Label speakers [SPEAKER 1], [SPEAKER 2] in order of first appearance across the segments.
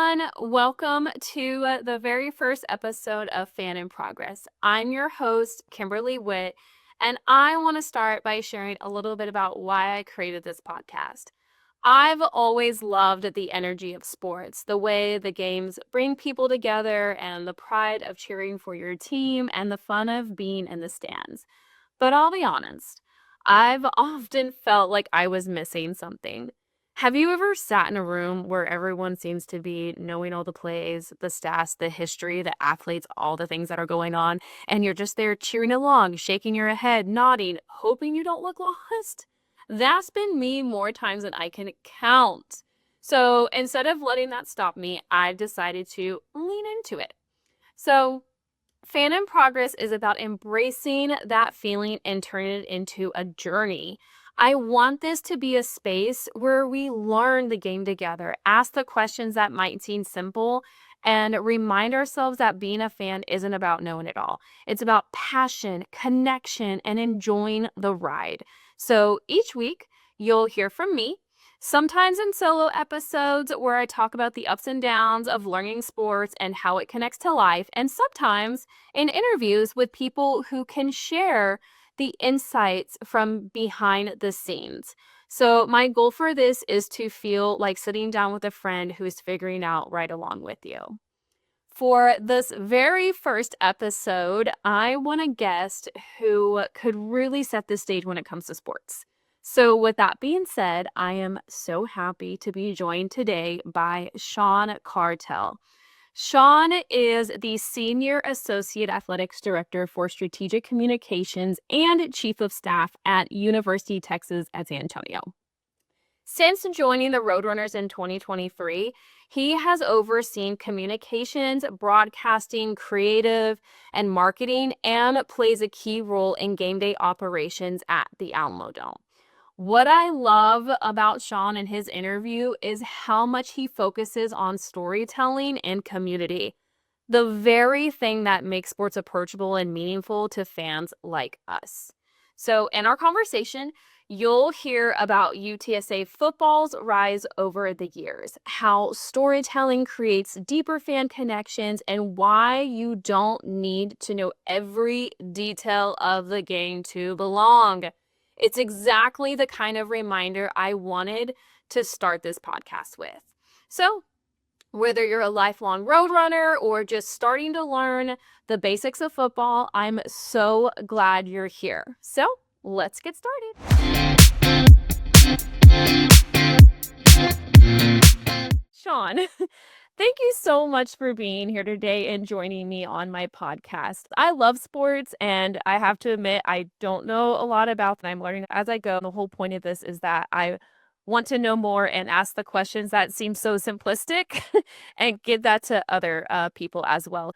[SPEAKER 1] everyone. Welcome to the very first episode of Fan in Progress. I'm your host, Kimberlee Whitt, and I want to start by sharing a little bit about why I created this podcast. I've always loved the energy of sports, the way the games bring people together, and the pride of cheering for your team, and the fun of being in the stands. But I'll be honest, I've often felt like I was missing something. Have you ever sat in a room where everyone seems to be knowing all the plays, the stats, the history, the athletes, all the things that are going on, and you're just there cheering along, shaking your head, nodding, hoping you don't look lost? That's been me more times than I can count. So instead of letting that stop me, I've decided to lean into it. So Fan in Progress is about embracing that feeling and turning it into a journey. I want this to be a space where we learn the game together, ask the questions that might seem simple, and remind ourselves that being a fan isn't about knowing it all. It's about passion, connection, and enjoying the ride. So each week, you'll hear from me, sometimes in solo episodes where I talk about the ups and downs of learning sports and how it connects to life, and sometimes in interviews with people who can share the insights from behind the scenes. So, my goal for this is to feel like sitting down with a friend who is figuring out right along with you. For this very first episode, I want a guest who could really set the stage when it comes to sports. So, with that being said, I am so happy to be joined today by Sean Cartell. Sean is the Senior Associate Athletics Director for Strategic Communications and Chief of Staff at University of Texas at San Antonio. Since joining the Roadrunners in 2023, he has overseen communications, broadcasting, creative, and marketing, and plays a key role in game day operations at the Alamodome. What I love about Sean in his interview is how much he focuses on storytelling and community, the very thing that makes sports approachable and meaningful to fans like us. So, in our conversation, you'll hear about UTSA football's rise over the years, how storytelling creates deeper fan connections, and why you don't need to know every detail of the game to belong. It's exactly the kind of reminder I wanted to start this podcast with. So, whether you're a lifelong roadrunner or just starting to learn the basics of football, I'm so glad you're here. So, let's get started. Sean, thank you so much for being here today and joining me on my podcast. I love sports, and I have to admit, I don't know a lot about them. I'm learning as I go. The whole point of this is that I want to know more and ask the questions that seem so simplistic and give that to other people as well.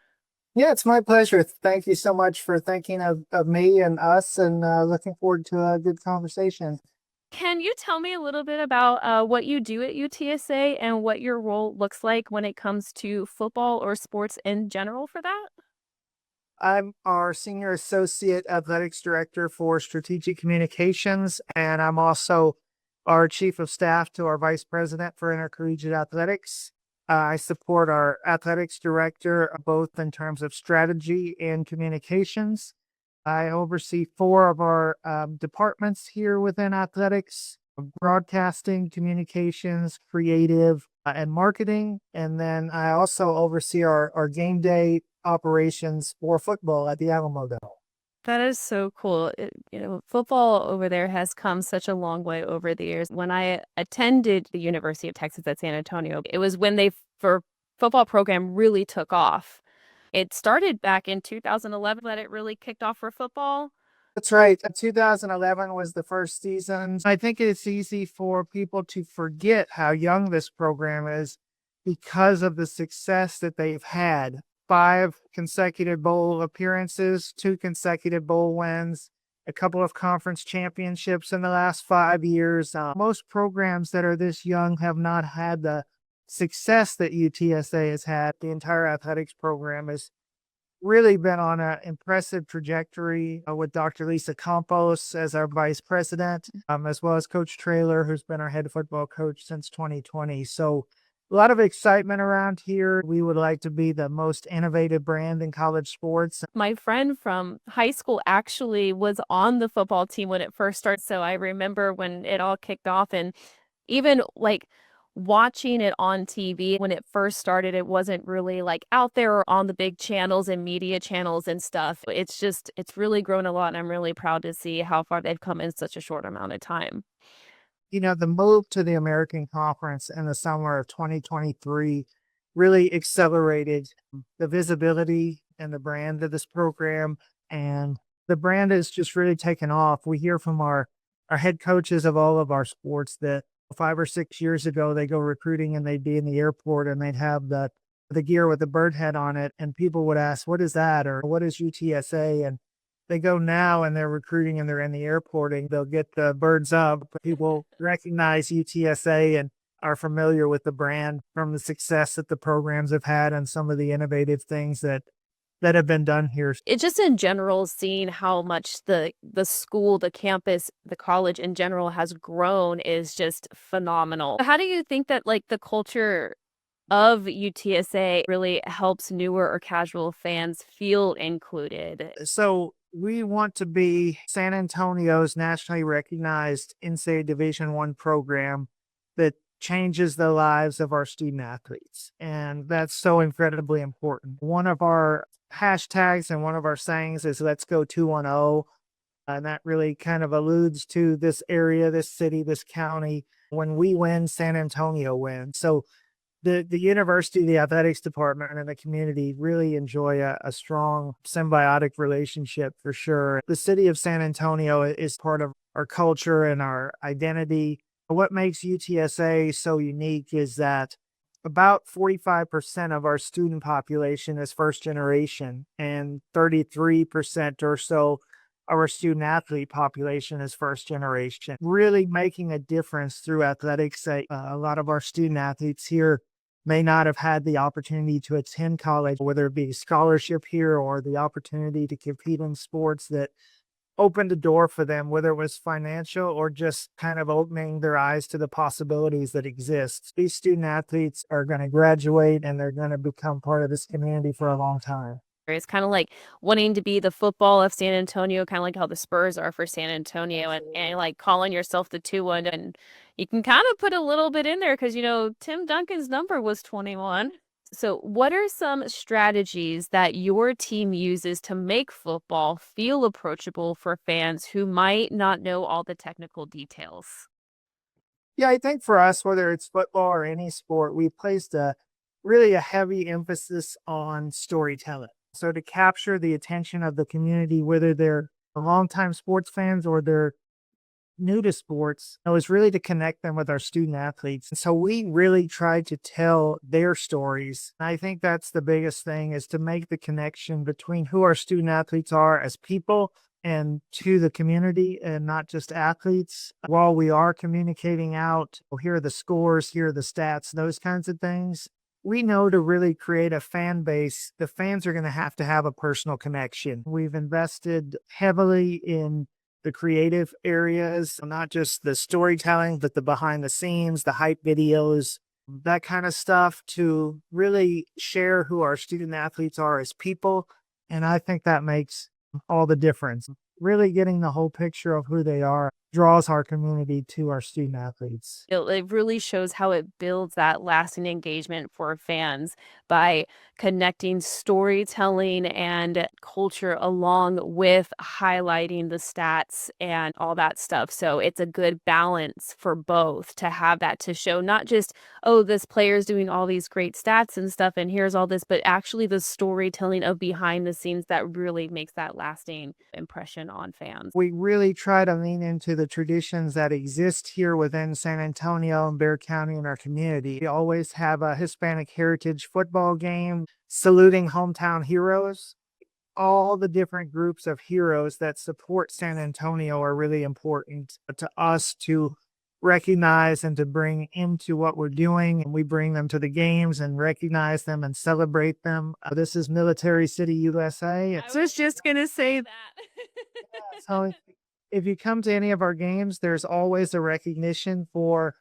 [SPEAKER 2] Yeah, it's my pleasure. Thank you so much for thinking of me and us, and looking forward to a good conversation.
[SPEAKER 1] Can you tell me a little bit about what you do at UTSA and what your role looks like when it comes to football or sports in general for that?
[SPEAKER 2] I'm our Senior Associate Athletics Director for Strategic Communications, and I'm also our Chief of Staff to our Vice President for Intercollegiate Athletics. I support our Athletics Director both in terms of strategy and communications. I oversee four of our departments here within athletics: broadcasting, communications, creative, and marketing. And then I also oversee our game day operations for football at the Alamodome.
[SPEAKER 1] That is so cool. Football over there has come such a long way over the years. When I attended the University of Texas at San Antonio, it was when for football program really took off. It started back in 2011 that it really kicked off for football.
[SPEAKER 2] That's right. 2011 was the first season. I think it's easy for people to forget how young this program is because of the success that they've had. 5 consecutive bowl appearances, 2 consecutive bowl wins, a couple of conference championships in the last 5 years. Most programs that are this young have not had the success that UTSA has had. The entire athletics program has really been on an impressive trajectory with Dr. Lisa Campos as our vice president, as well as Coach Traylor, who's been our head football coach since 2020. So A lot of excitement around here. We would like to be the most innovative brand in college sports.
[SPEAKER 1] My friend from high school actually was on the football team when it first started, so I remember when it all kicked off and even, like, watching it on TV when it first started, it wasn't really, like, out there or on the big channels and media channels and stuff. It's really grown a lot, and I'm really proud to see how far they've come in such a short amount of time.
[SPEAKER 2] The move to the American Conference in the summer of 2023 really accelerated the visibility and the brand of this program. And the brand has just really taken off. We hear from our head coaches of all of our sports that 5 or 6 years ago, they go recruiting and they'd be in the airport and they'd have the gear with the bird head on it. And people would ask, what is that? Or what is UTSA? And they go now and they're recruiting and they're in the airport and they'll get the birds up. People recognize UTSA and are familiar with the brand from the success that the programs have had and some of the innovative things that have been done here.
[SPEAKER 1] It just in general, seeing how much the school, the campus, the college in general has grown is just phenomenal. How do you think that, like, the culture of UTSA really helps newer or casual fans feel included?
[SPEAKER 2] So we want to be San Antonio's nationally recognized NCAA Division One program that changes the lives of our student athletes. And that's so incredibly important. One of our hashtags and one of our sayings is let's go 210. And that really kind of alludes to this area, this city, this county. When we win, San Antonio wins. So the university, the athletics department, and the community really enjoy a strong symbiotic relationship for sure. The city of San Antonio is part of our culture and our identity. What makes UTSA so unique is that about 45% of our student population is first generation, and 33% or so of our student athlete population is first generation, really making a difference through athletics. A lot of our student athletes here may not have had the opportunity to attend college, whether it be scholarship here or the opportunity to compete in sports that opened a door for them, whether it was financial or just kind of opening their eyes to the possibilities that exist. These student athletes are going to graduate and they're going to become part of this community for a long time.
[SPEAKER 1] It's kinda like wanting to be the football of San Antonio, kinda like how the Spurs are for San Antonio and, like, calling yourself the 2-1, and you can kinda put a little bit in there because Tim Duncan's number was 21. So, what are some strategies that your team uses to make football feel approachable for fans who might not know all the technical details?
[SPEAKER 2] Yeah, I think for us, whether it's football or any sport, we placed a heavy emphasis on storytelling. So to capture the attention of the community, whether they're longtime sports fans or they're new to sports, it was really to connect them with our student athletes. And so we really tried to tell their stories. And I think that's the biggest thing is to make the connection between who our student athletes are as people and to the community and not just athletes. While we are communicating out, "Oh, here are the scores, here are the stats, those kinds of things. We know to really create a fan base, the fans are going to have a personal connection. We've invested heavily in the creative areas, not just the storytelling, but the behind the scenes, the hype videos, that kind of stuff to really share who our student athletes are as people. And I think that makes all the difference. Really getting the whole picture of who they are draws our community to our student athletes.
[SPEAKER 1] It really shows how it builds that lasting engagement for fans by connecting storytelling and culture along with highlighting the stats and all that stuff. So it's a good balance for both to have that to show not just, oh, this player's doing all these great stats and stuff, and here's all this, but actually the storytelling of behind the scenes that really makes that lasting impression on fans.
[SPEAKER 2] We really try to lean into the traditions that exist here within San Antonio and Bexar County in our community. We always have a Hispanic Heritage football game, saluting hometown heroes. All the different groups of heroes that support San Antonio are really important to us to recognize and to bring into what we're doing. And we bring them to the games and recognize them and celebrate them. This is Military City, USA.
[SPEAKER 1] I was just gonna say that.
[SPEAKER 2] So if you come to any of our games, there's always a recognition for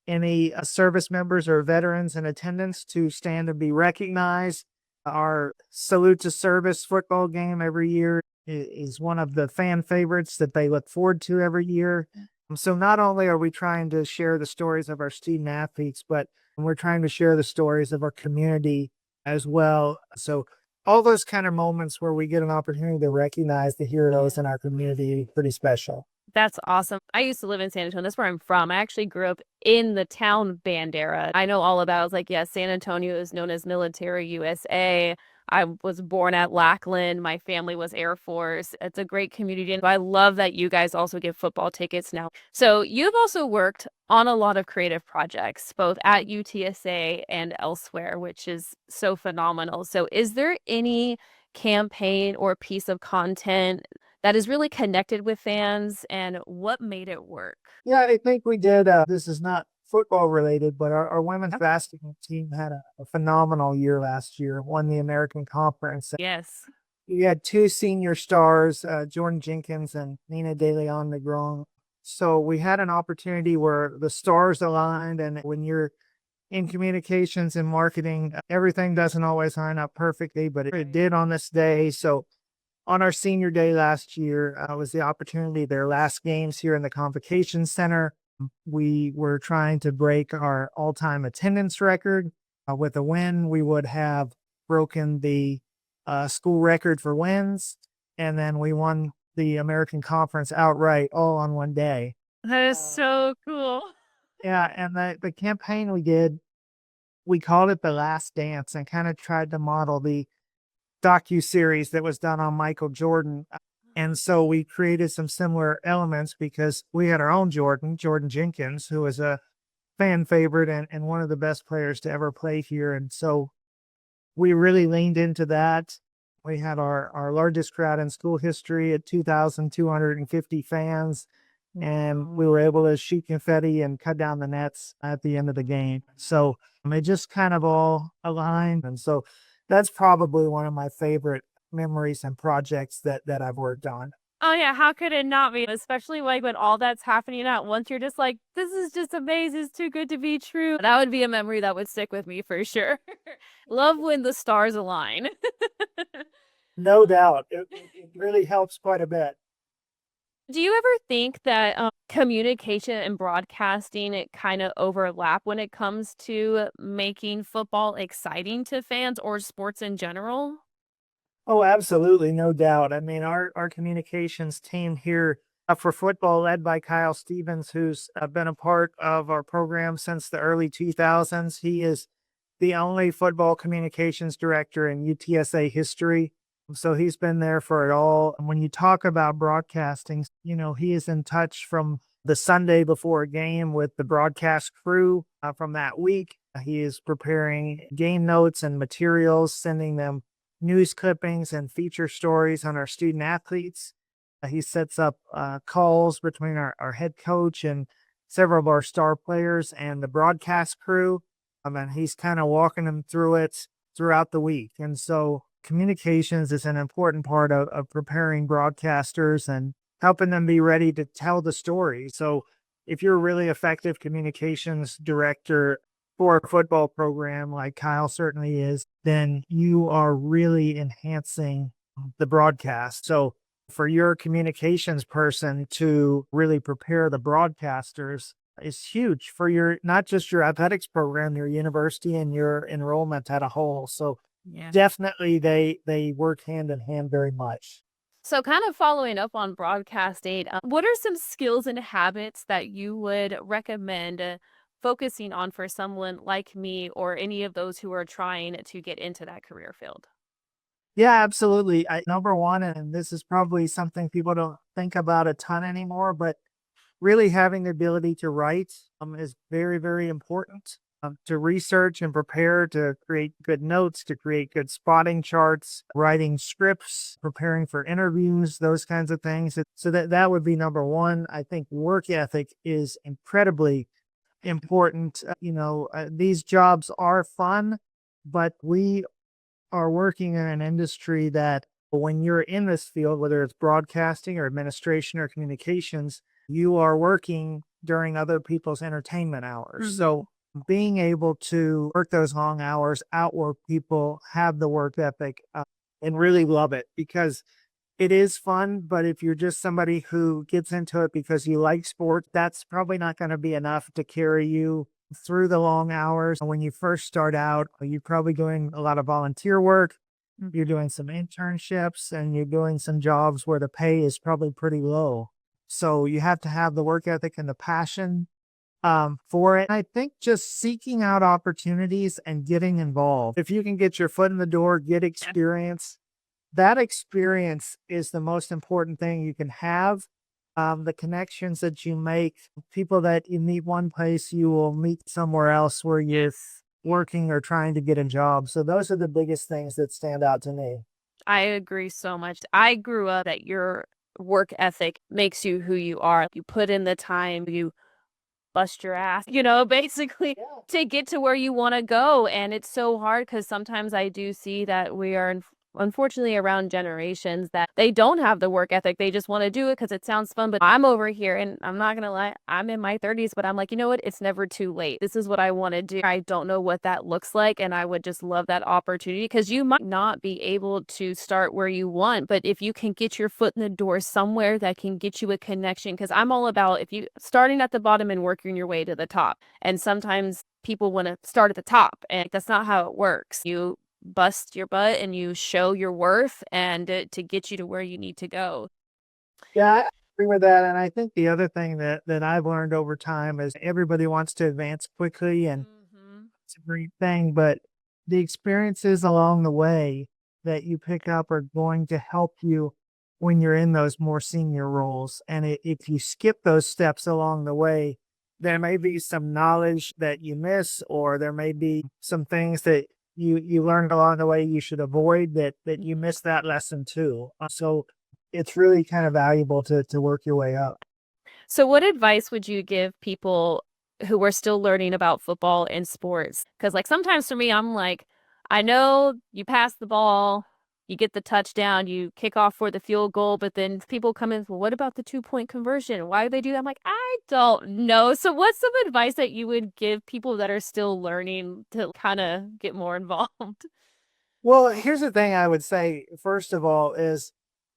[SPEAKER 2] any service members or veterans in attendance to stand and be recognized. Our Salute to Service football game every year is one of the fan favorites that they look forward to every year. So not only are we trying to share the stories of our student athletes, but we're trying to share the stories of our community as well. So all those kind of moments where we get an opportunity to recognize the heroes in our community, pretty special.
[SPEAKER 1] That's awesome. I used to live in San Antonio. That's where I'm from. I actually grew up in the town Bandera. I know all about it. I was like, yes, San Antonio is known as Military USA. I was born at Lackland. My family was Air Force. It's a great community. And I love that you guys also give football tickets now. So you've also worked on a lot of creative projects, both at UTSA and elsewhere, which is so phenomenal. So is there any campaign or piece of content that is really connected with fans, and what made it work?
[SPEAKER 2] Yeah, I think we did. This is not football related, but our women's basketball team had a phenomenal year last year, won the American Conference.
[SPEAKER 1] Yes.
[SPEAKER 2] We had two senior stars, Jordan Jenkins and Nina De Leon Negron. So we had an opportunity where the stars aligned, and when you're in communications and marketing, everything doesn't always line up perfectly, but it did on this day. So on our senior day last year was the opportunity, their last games here in the Convocation Center. We were trying to break our all-time attendance record. With a win, we would have broken the school record for wins, and then we won the American Conference outright all on one day.
[SPEAKER 1] That is so cool.
[SPEAKER 2] Yeah, and the campaign we did, we called it The Last Dance and kind of tried to model the docu-series that was done on Michael Jordan. And so we created some similar elements because we had our own Jordan Jenkins, who was a fan favorite and one of the best players to ever play here. And so we really leaned into that. We had our largest crowd in school history at 2,250 fans. And we were able to shoot confetti and cut down the nets at the end of the game. So it just kind of all aligned. And so that's probably one of my favorite memories and projects that I've worked on.
[SPEAKER 1] Oh yeah, how could it not be? Especially like when all that's happening at once, you're just like, this is just amazing. It's too good to be true. That would be a memory that would stick with me for sure. Love when the stars align.
[SPEAKER 2] No doubt. It really helps quite a bit.
[SPEAKER 1] Do you ever think that communication and broadcasting it kind of overlap when it comes to making football exciting to fans or sports in general?
[SPEAKER 2] Oh, absolutely, no doubt. I mean, our communications team here for football, led by Kyle Stevens, who's been a part of our program since the early 2000s. He is the only football communications director in UTSA history. So he's been there for it all. And when you talk about broadcasting, he is in touch from the Sunday before a game with the broadcast crew from that week. He is preparing game notes and materials, sending them news clippings and feature stories on our student athletes. He sets up calls between our head coach and several of our star players and the broadcast crew. And he's kind of walking them through it throughout the week. And so communications is an important part of preparing broadcasters and helping them be ready to tell the story. So if you're a really effective communications director for a football program like Kyle certainly is, then you are really enhancing the broadcast. So for your communications person to really prepare the broadcasters is huge for your, not just your athletics program, your university and your enrollment at a whole. So
[SPEAKER 1] Yeah.
[SPEAKER 2] definitely they work hand in hand very much.
[SPEAKER 1] So, kind of following up on broadcasting, what are some skills and habits that you would recommend focusing on for someone like me or any of those who are trying to get into that career field?
[SPEAKER 2] Yeah, absolutely. Number one, and this is probably something people don't think about a ton anymore, but really having the ability to write is very, very important. To research and prepare, to create good notes, to create good spotting charts, writing scripts, preparing for interviews, those kinds of things. So that would be number one. I think work ethic is incredibly important. These jobs are fun, but we are working in an industry that when you're in this field, whether it's broadcasting or administration or communications, you are working during other people's entertainment hours. So being able to work those long hours out where people have the work ethic and really love it, because it is fun. But if you're just somebody who gets into it because you like sport, that's probably not going to be enough to carry you through the long hours. When you first start out, you're probably doing a lot of volunteer work. You're doing some internships and you're doing some jobs where the pay is probably pretty low. So you have to have the work ethic and the passion for it. I think just seeking out opportunities and getting involved. If you can get your foot in the door, get experience, that experience is the most important thing you can have. The connections that you make, people that you meet one place, you will meet somewhere else where you're working or trying to get a job. So those are the biggest things that stand out to me.
[SPEAKER 1] I agree so much. I grew up that your work ethic makes you who you are. You put in the time, you bust your ass, basically
[SPEAKER 2] Yeah.
[SPEAKER 1] to get to where you want to go. And it's so hard because sometimes I do see that we are unfortunately around generations that they don't have the work ethic. They just want to do it because it sounds fun. But I'm over here and I'm not going to lie, I'm in my 30s, but I'm like, you know what? It's never too late. This is what I want to do. I don't know what that looks like. And I would just love that opportunity because you might not be able to start where you want. But if you can get your foot in the door somewhere that can get you a connection, because I'm all about if you starting at the bottom and working your way to the top. And sometimes people want to start at the top, and that's not how it works. You bust your butt and you show your worth and to get you to where you need to go.
[SPEAKER 2] Yeah, I agree with that. And I think the other thing that I've learned over time is everybody wants to advance quickly, and it's a great thing, but the experiences along the way that you pick up are going to help you when you're in those more senior roles. And if you skip those steps along the way, there may be some knowledge that you miss, or there may be some things that you learned along the way you should avoid that you missed that lesson too. So it's really kind of valuable to work your way up.
[SPEAKER 1] So, what advice would you give people who are still learning about football and sports? Because, like, sometimes for me, I'm like, I know you pass the ball, you get the touchdown, you kick off for the field goal, but then people come in, well, what about the 2-point conversion? Why do they do that? I'm like, I don't know. So, what's some advice that you would give people that are still learning to kind of get more involved?
[SPEAKER 2] Well, here's the thing I would say, first of all, is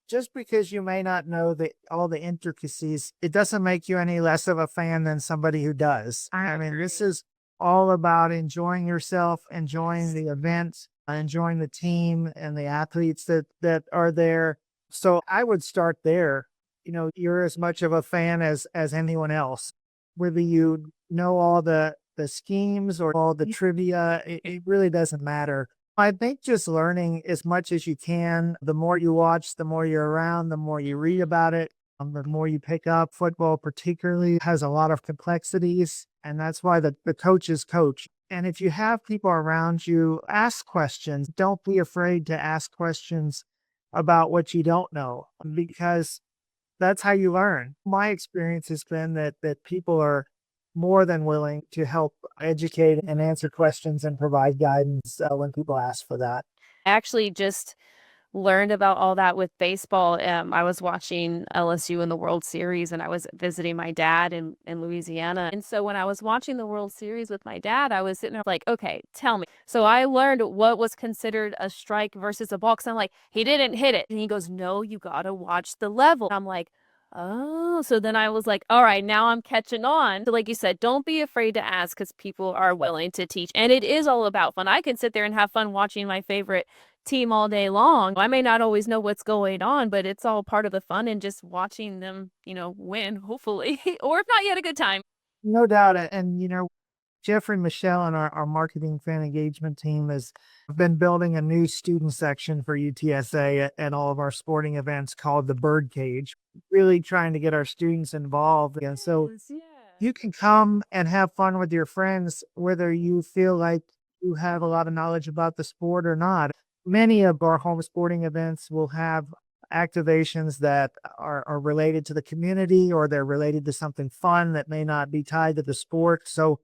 [SPEAKER 2] just because you may not know all the intricacies, it doesn't make you any less of a fan than somebody who does. I mean, this is all about enjoying yourself, enjoying the event, enjoying the team and the athletes that are there. So I would start there. You know, you're as much of a fan as anyone else. Whether you know all the schemes or all the trivia, it really doesn't matter. I think just learning as much as you can. The more you watch, the more you're around, the more you read about it, the more you pick up. Football, particularly, has a lot of complexities, and that's why the coaches coach. And if you have people around you, ask questions. Don't be afraid to ask questions about what you don't know, because that's how you learn. My experience has been that people are more than willing to help educate and answer questions and provide guidance when people ask for that.
[SPEAKER 1] I actually just learned about all that with baseball. I was watching LSU in the World Series and I was visiting my dad in Louisiana. And so when I was watching the World Series with my dad, I was sitting there like, okay, tell me. So I learned what was considered a strike versus a ball. 'Cause I'm like, he didn't hit it. And he goes, no, you got to watch the level. I'm like, oh, so then I was like, all right, now I'm catching on. So like you said, don't be afraid to ask because people are willing to teach. And it is all about fun. I can sit there and have fun watching my favorite team all day long. I may not always know what's going on, but it's all part of the fun and just watching them, win, hopefully, or if not, you had a good time.
[SPEAKER 2] No doubt. And, Jeffrey Michelle and our marketing fan engagement team has been building a new student section for UTSA at all of our sporting events called the Birdcage, really trying to get our students involved. And so
[SPEAKER 1] Yes, yeah.
[SPEAKER 2] you can come and have fun with your friends, whether you feel like you have a lot of knowledge about the sport or not. Many of our home sporting events will have activations that are related to the community, or they're related to something fun that may not be tied to the sport. So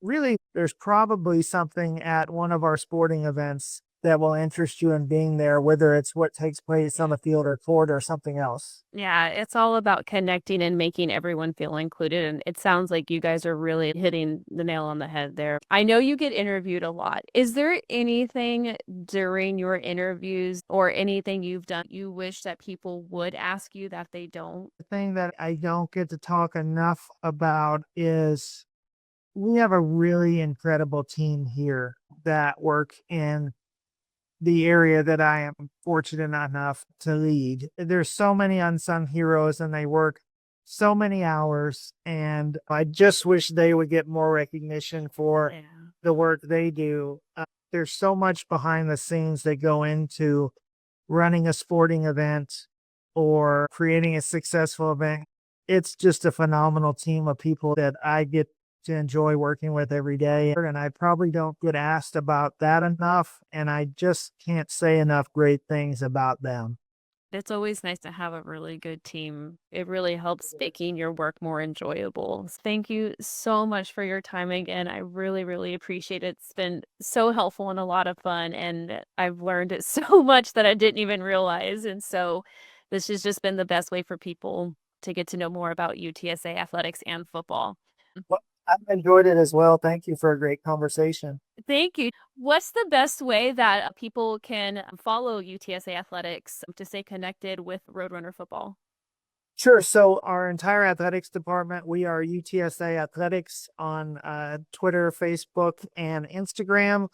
[SPEAKER 2] really, there's probably something at one of our sporting events that will interest you in being there, whether it's what takes place on the field or court or something else.
[SPEAKER 1] Yeah, it's all about connecting and making everyone feel included. And it sounds like you guys are really hitting the nail on the head there. I know you get interviewed a lot. Is there anything during your interviews or anything you've done you wish that people would ask you that they don't?
[SPEAKER 2] The thing that I don't get to talk enough about is we have a really incredible team here that work in the area that I am fortunate enough to lead. There's so many unsung heroes and they work so many hours, and I just wish they would get more recognition for
[SPEAKER 1] Yeah.
[SPEAKER 2] the work they do. There's so much behind the scenes that go into running a sporting event or creating a successful event. It's just a phenomenal team of people that I get to enjoy working with every day. And I probably don't get asked about that enough. And I just can't say enough great things about them.
[SPEAKER 1] It's always nice to have a really good team. It really helps making your work more enjoyable. Thank you so much for your time again. I really, really appreciate it. It's been so helpful and a lot of fun, and I've learned it so much that I didn't even realize. And so this has just been the best way for people to get to know more about UTSA athletics and football.
[SPEAKER 2] Well, I've enjoyed it as well. Thank you for a great conversation.
[SPEAKER 1] Thank you. What's the best way that people can follow UTSA athletics to stay connected with Roadrunner football?
[SPEAKER 2] Sure. So our entire athletics department, we are UTSA Athletics on Twitter, Facebook, and Instagram.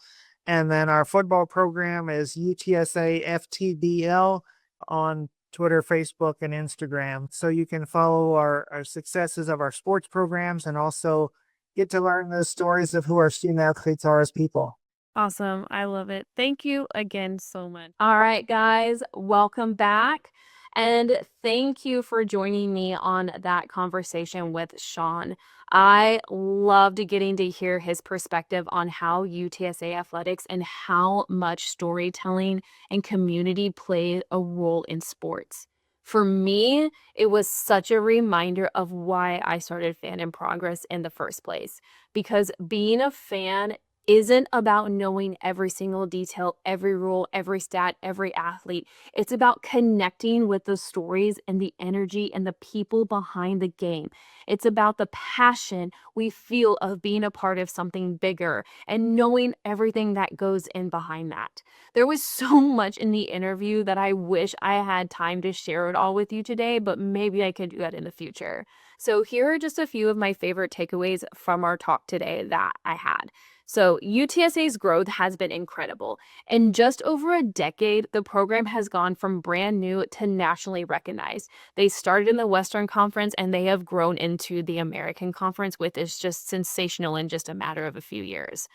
[SPEAKER 2] And then our football program is UTSA FTBL on Twitter, Facebook, and Instagram. So you can follow our successes of our sports programs and also get to learn the stories of who our student athletes are as people.
[SPEAKER 1] Awesome. I love it. Thank you again so much. All right, guys, welcome back. And thank you for joining me on that conversation with Sean. I loved getting to hear his perspective on how UTSA athletics and how much storytelling and community play a role in sports. For me, it was such a reminder of why I started Fan in Progress in the first place. Because being a fan isn't about knowing every single detail, every rule, every stat, every athlete. It's about connecting with the stories and the energy and the people behind the game. It's about the passion we feel of being a part of something bigger and knowing everything that goes in behind that. There was so much in the interview that I wish I had time to share it all with you today, but maybe I could do that in the future. So here are just a few of my favorite takeaways from our talk today that I had. So UTSA's growth has been incredible. In just over a decade, the program has gone from brand new to nationally recognized. They started in the Western Conference and they have grown into the American Conference, which is just sensational in just a matter of a few years.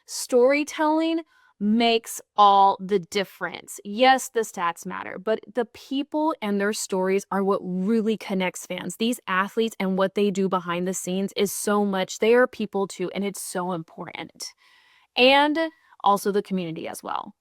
[SPEAKER 1] Storytelling makes all the difference. Yes, the stats matter, but the people and their stories are what really connects fans. These athletes and what they do behind the scenes is so much. They are people too, and it's so important. And also the community as well.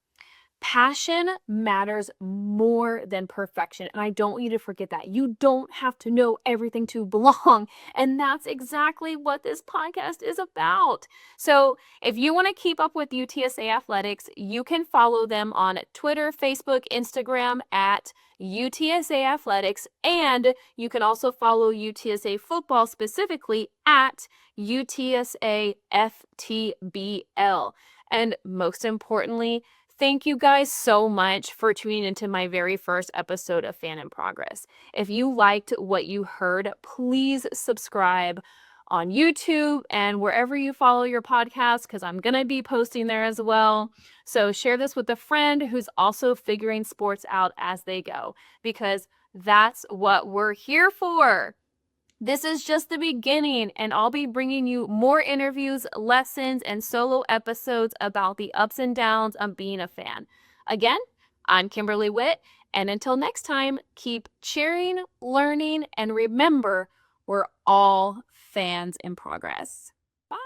[SPEAKER 1] Passion matters more than perfection. And I don't want you to forget that. You don't have to know everything to belong. And that's exactly what this podcast is about. So if you want to keep up with UTSA Athletics, you can follow them on Twitter, Facebook, Instagram at UTSA Athletics. And you can also follow UTSA Football specifically at UTSA FTBL. And most importantly, thank you guys so much for tuning into my very first episode of Fan in Progress. If you liked what you heard, please subscribe on YouTube and wherever you follow your podcast, because I'm going to be posting there as well. So share this with a friend who's also figuring sports out as they go, because that's what we're here for. This is just the beginning, and I'll be bringing you more interviews, lessons, and solo episodes about the ups and downs of being a fan. Again, I'm Kimberlee Whitt, and until next time, keep cheering, learning, and remember, we're all fans in progress. Bye.